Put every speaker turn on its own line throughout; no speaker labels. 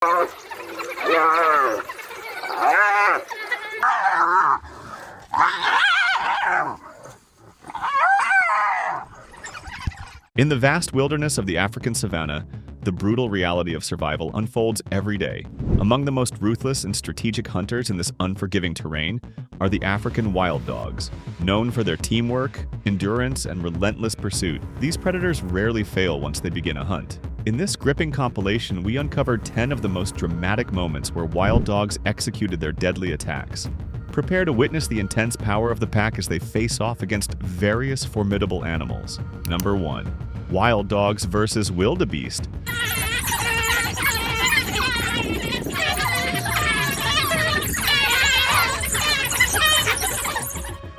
In the vast wilderness of the African savanna, the brutal reality of survival unfolds every day. Among the most ruthless and strategic hunters in this unforgiving terrain are the African wild dogs. Known for their teamwork, endurance, and relentless pursuit, these predators rarely fail once they begin a hunt. In this gripping compilation, we uncovered 10 of the most dramatic moments where wild dogs executed their deadly attacks. Prepare to witness the intense power of the pack as they face off against various formidable animals. Number 1. Wild dogs versus wildebeest.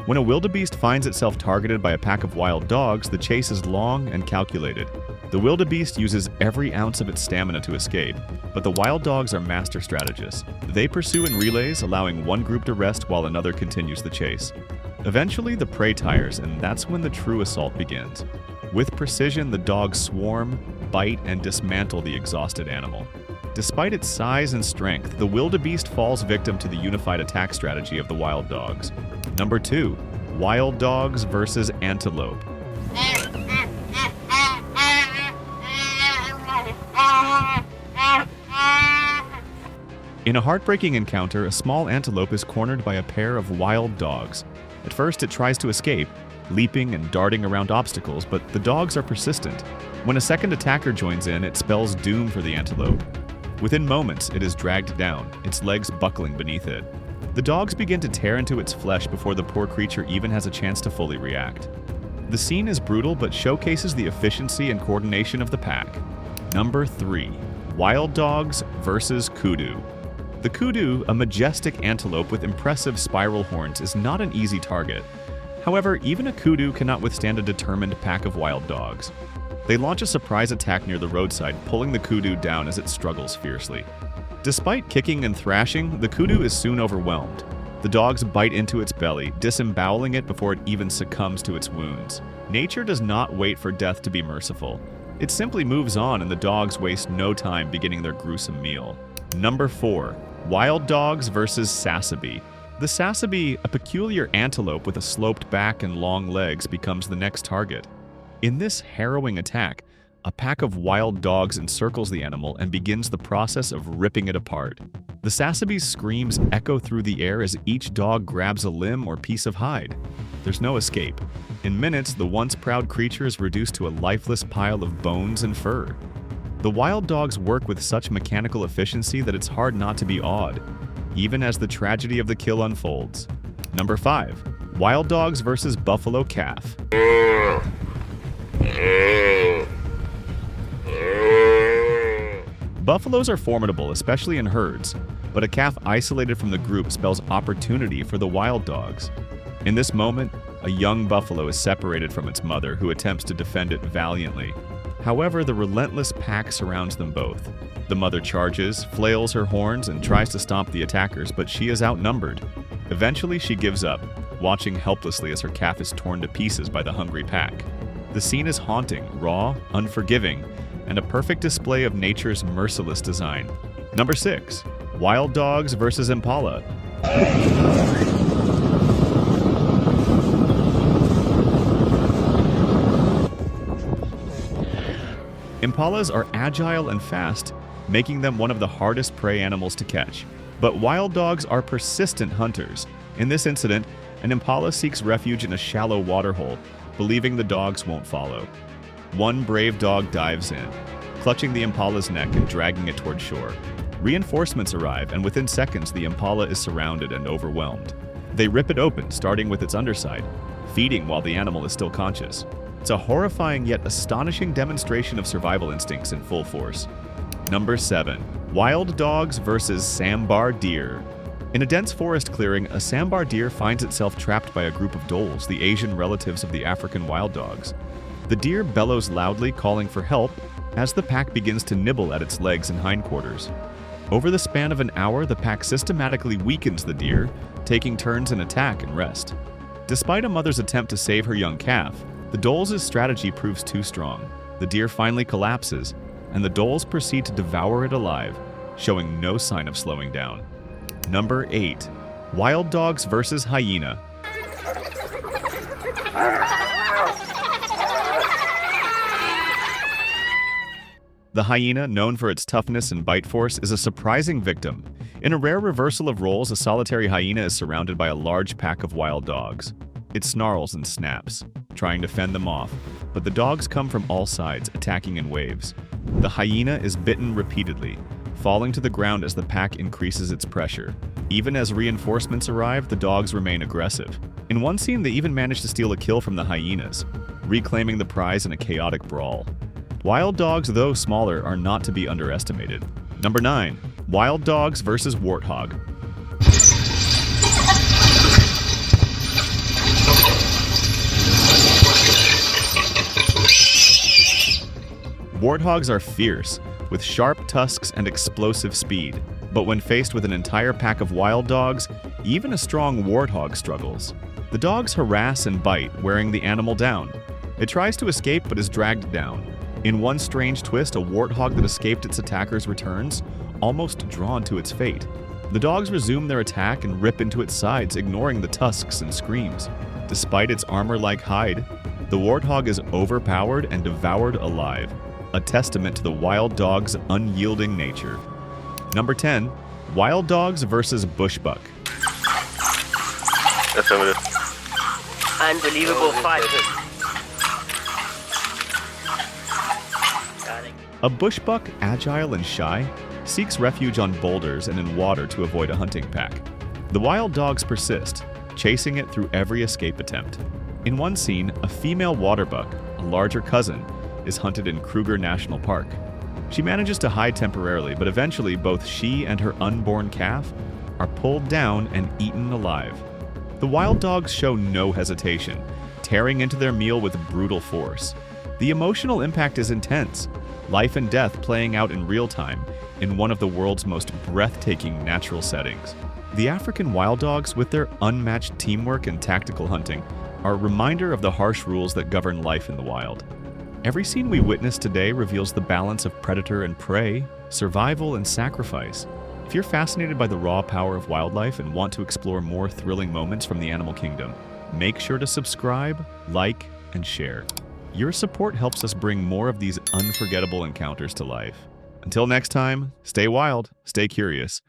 When a wildebeest finds itself targeted by a pack of wild dogs, the chase is long and calculated. The wildebeest uses every ounce of its stamina to escape, but the wild dogs are master strategists. They pursue in relays, allowing one group to rest while another continues the chase. Eventually, the prey tires, and that's when the true assault begins. With precision, the dogs swarm, bite, and dismantle the exhausted animal. Despite its size and strength, the wildebeest falls victim to the unified attack strategy of the wild dogs. Number 2. Wild dogs versus antelope. In a heartbreaking encounter, a small antelope is cornered by a pair of wild dogs. At first, it tries to escape, leaping and darting around obstacles, but the dogs are persistent. When a second attacker joins in, it spells doom for the antelope. Within moments, it is dragged down, its legs buckling beneath it. The dogs begin to tear into its flesh before the poor creature even has a chance to fully react. The scene is brutal but showcases the efficiency and coordination of the pack. Number 3. Wild dogs versus kudu. The kudu, a majestic antelope with impressive spiral horns, is not an easy target. However, even a kudu cannot withstand a determined pack of wild dogs. They launch a surprise attack near the roadside, pulling the kudu down as it struggles fiercely. Despite kicking and thrashing, the kudu is soon overwhelmed. The dogs bite into its belly, disemboweling it before it even succumbs to its wounds. Nature does not wait for death to be merciful. It simply moves on, and the dogs waste no time beginning their gruesome meal. Number 4. Wild dogs versus Sassabe. The Sassabe, a peculiar antelope with a sloped back and long legs, becomes the next target. In this harrowing attack, a pack of wild dogs encircles the animal and begins the process of ripping it apart. The Sassabe's screams echo through the air as each dog grabs a limb or piece of hide. There's no escape. In minutes, the once proud creature is reduced to a lifeless pile of bones and fur. The wild dogs work with such mechanical efficiency that it's hard not to be awed, even as the tragedy of the kill unfolds. Number 5. Wild dogs versus buffalo calf. Buffaloes are formidable, especially in herds, but a calf isolated from the group spells opportunity for the wild dogs. In this moment, a young buffalo is separated from its mother, who attempts to defend it valiantly. However, the relentless pack surrounds them both. The mother charges, flails her horns, and tries to stomp the attackers, but she is outnumbered. Eventually, she gives up, watching helplessly as her calf is torn to pieces by the hungry pack. The scene is haunting, raw, unforgiving, and a perfect display of nature's merciless design. Number 6. Wild dogs versus Impala. Impalas are agile and fast, making them one of the hardest prey animals to catch. But wild dogs are persistent hunters. In this incident, an impala seeks refuge in a shallow waterhole, believing the dogs won't follow. One brave dog dives in, clutching the impala's neck and dragging it toward shore. Reinforcements arrive, and within seconds the impala is surrounded and overwhelmed. They rip it open, starting with its underside, feeding while the animal is still conscious. It's a horrifying yet astonishing demonstration of survival instincts in full force. Number 7. Wild dogs versus sambar deer. In a dense forest clearing, a sambar deer finds itself trapped by a group of dholes, the Asian relatives of the African wild dogs. The deer bellows loudly, calling for help, as the pack begins to nibble at its legs and hindquarters. Over the span of an hour, the pack systematically weakens the deer, taking turns in attack and rest. Despite a mother's attempt to save her young calf, the dholes' strategy proves too strong. The deer finally collapses, and the dholes proceed to devour it alive, showing no sign of slowing down. Number 8. Wild dogs versus hyena. The hyena, known for its toughness and bite force, is a surprising victim. In a rare reversal of roles, a solitary hyena is surrounded by a large pack of wild dogs. It snarls and snaps, trying to fend them off, but the dogs come from all sides, attacking in waves. The hyena is bitten repeatedly, falling to the ground as the pack increases its pressure. Even as reinforcements arrive, the dogs remain aggressive. In one scene, they even manage to steal a kill from the hyenas, reclaiming the prize in a chaotic brawl. Wild dogs, though smaller, are not to be underestimated. Number 9. Wild dogs versus warthog. Warthogs are fierce, with sharp tusks and explosive speed. But when faced with an entire pack of wild dogs, even a strong warthog struggles. The dogs harass and bite, wearing the animal down. It tries to escape but is dragged down. In one strange twist, a warthog that escaped its attackers returns, almost drawn to its fate. The dogs resume their attack and rip into its sides, ignoring the tusks and screams. Despite its armor-like hide, the warthog is overpowered and devoured alive, a testament to the wild dog's unyielding nature. Number 10. Wild dogs versus bushbuck.
Unbelievable fight.
A bushbuck, agile and shy, seeks refuge on boulders and in water to avoid a hunting pack. The wild dogs persist, chasing it through every escape attempt. In one scene, a female waterbuck, a larger cousin, is hunted in Kruger National Park. She manages to hide temporarily, but eventually both she and her unborn calf are pulled down and eaten alive. The wild dogs show no hesitation, tearing into their meal with brutal force. The emotional impact is intense, life and death playing out in real time in one of the world's most breathtaking natural settings. The African wild dogs, with their unmatched teamwork and tactical hunting, are a reminder of the harsh rules that govern life in the wild. Every scene we witness today reveals the balance of predator and prey, survival and sacrifice. If you're fascinated by the raw power of wildlife and want to explore more thrilling moments from the animal kingdom, make sure to subscribe, like, and share. Your support helps us bring more of these unforgettable encounters to life. Until next time, stay wild, stay curious,